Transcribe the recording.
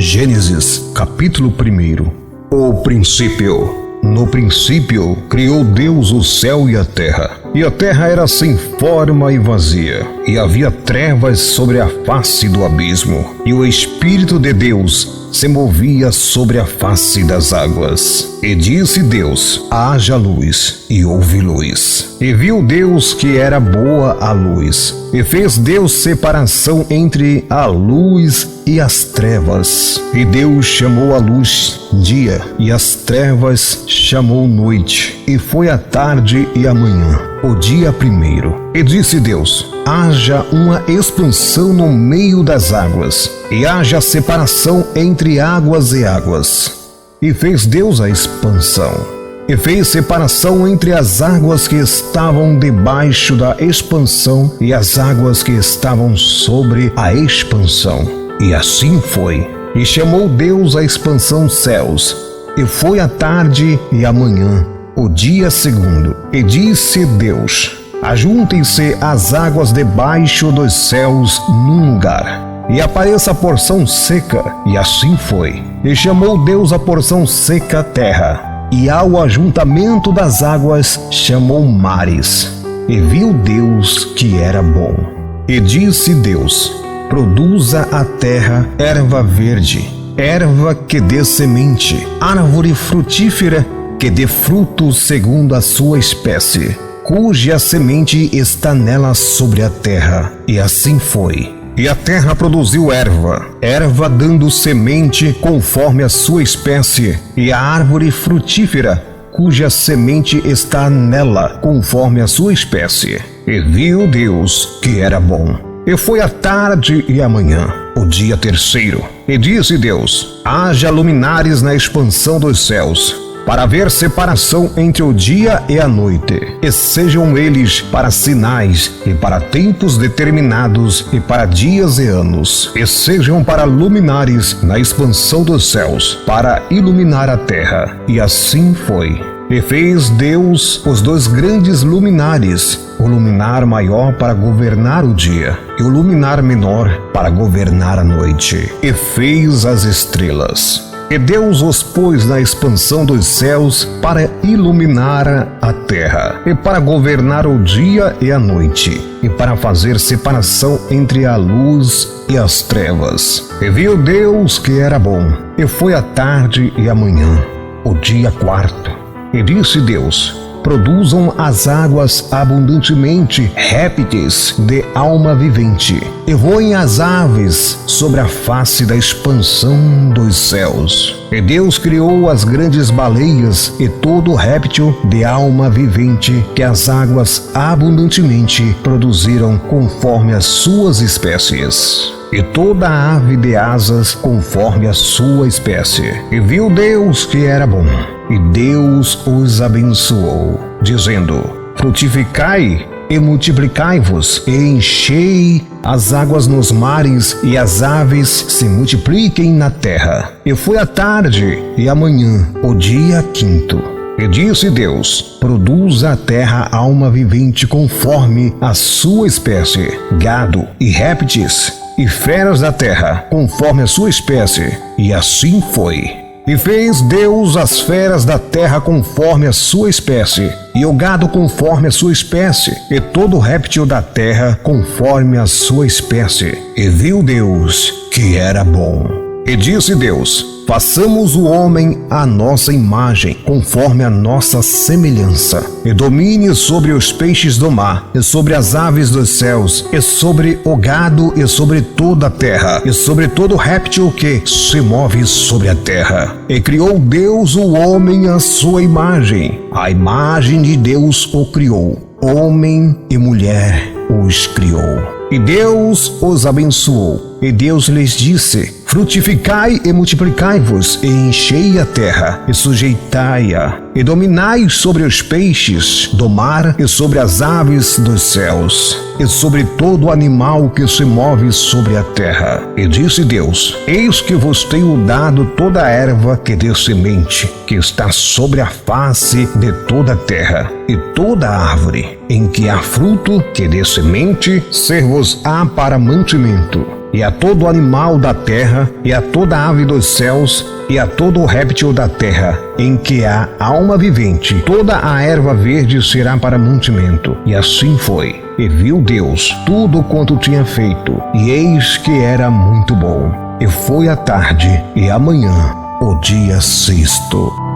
Gênesis, capítulo 1. O princípio. No princípio, criou Deus o céu e a terra era sem forma e vazia, e havia trevas sobre a face do abismo, e o Espírito de Deus se movia sobre a face das águas. E disse Deus: haja luz, e houve luz. E viu Deus que era boa a luz, e fez Deus separação entre a luz e as trevas. E Deus chamou a luz dia, e as trevas chamou noite. E foi a tarde e a manhã, o dia primeiro. E disse Deus: haja uma expansão no meio das águas, e haja separação entre águas e águas. E fez Deus a expansão, e fez separação entre as águas que estavam debaixo da expansão e as águas que estavam sobre a expansão. E assim foi. E chamou Deus a expansão céus. E foi a tarde e a manhã, o dia segundo. E disse Deus: ajuntem-se as águas debaixo dos céus num lugar, e apareça a porção seca. E assim foi. E chamou Deus a porção seca terra, e ao ajuntamento das águas chamou mares. E viu Deus que era bom. E disse Deus: produza a terra erva verde, erva que dê semente, árvore frutífera que dê frutos segundo a sua espécie, cuja semente está nela sobre a terra. E assim foi. E a terra produziu erva dando semente conforme a sua espécie, e a árvore frutífera, cuja semente está nela conforme a sua espécie. E viu Deus que era bom. E foi a tarde e a manhã, o dia terceiro. E disse Deus: haja luminares na expansão dos céus, para haver separação entre o dia e a noite, e sejam eles para sinais, e para tempos determinados, e para dias e anos, e sejam para luminares na expansão dos céus, para iluminar a terra. E assim foi. E fez Deus os dois grandes luminares, o luminar maior para governar o dia, e o luminar menor para governar a noite. E fez as estrelas. E Deus os pôs na expansão dos céus para iluminar a terra, e para governar o dia e a noite, e para fazer separação entre a luz e as trevas. E viu Deus que era bom. E foi a tarde e a manhã, o dia quarto. E disse Deus: produzam as águas abundantemente répteis de alma vivente, e voem as aves sobre a face da expansão dos céus. E Deus criou as grandes baleias e todo réptil de alma vivente que as águas abundantemente produziram conforme as suas espécies, e toda ave de asas conforme a sua espécie. E viu Deus que era bom. E Deus os abençoou, dizendo: frutificai e multiplicai-vos, e enchei as águas nos mares, e as aves se multipliquem na terra. E foi a tarde e a manhã, o dia quinto. E disse Deus: produza a terra alma vivente conforme a sua espécie, gado e répteis, e feras da terra conforme a sua espécie. E assim foi. E fez Deus as feras da terra conforme a sua espécie, e o gado conforme a sua espécie, e todo réptil da terra conforme a sua espécie. E viu Deus que era bom. E disse Deus: façamos o homem à nossa imagem, conforme a nossa semelhança, e domine sobre os peixes do mar, e sobre as aves dos céus, e sobre o gado, e sobre toda a terra, e sobre todo réptil que se move sobre a terra. E criou Deus o homem à sua imagem, a imagem de Deus o criou, homem e mulher os criou. E Deus os abençoou. E Deus lhes disse: frutificai e multiplicai-vos, e enchei a terra, e sujeitai-a, e dominai sobre os peixes do mar, e sobre as aves dos céus, e sobre todo animal que se move sobre a terra. E disse Deus: eis que vos tenho dado toda a erva que dê semente, que está sobre a face de toda a terra, e toda árvore em que há fruto que dê semente, ser-vos-á para mantimento, e a todo animal da terra, e a toda ave dos céus, e a todo réptil da terra, em que há alma vivente, toda a erva verde será para mantimento. E assim foi. E viu Deus tudo quanto tinha feito, e eis que era muito bom. E foi a tarde, e amanhã, o dia sexto.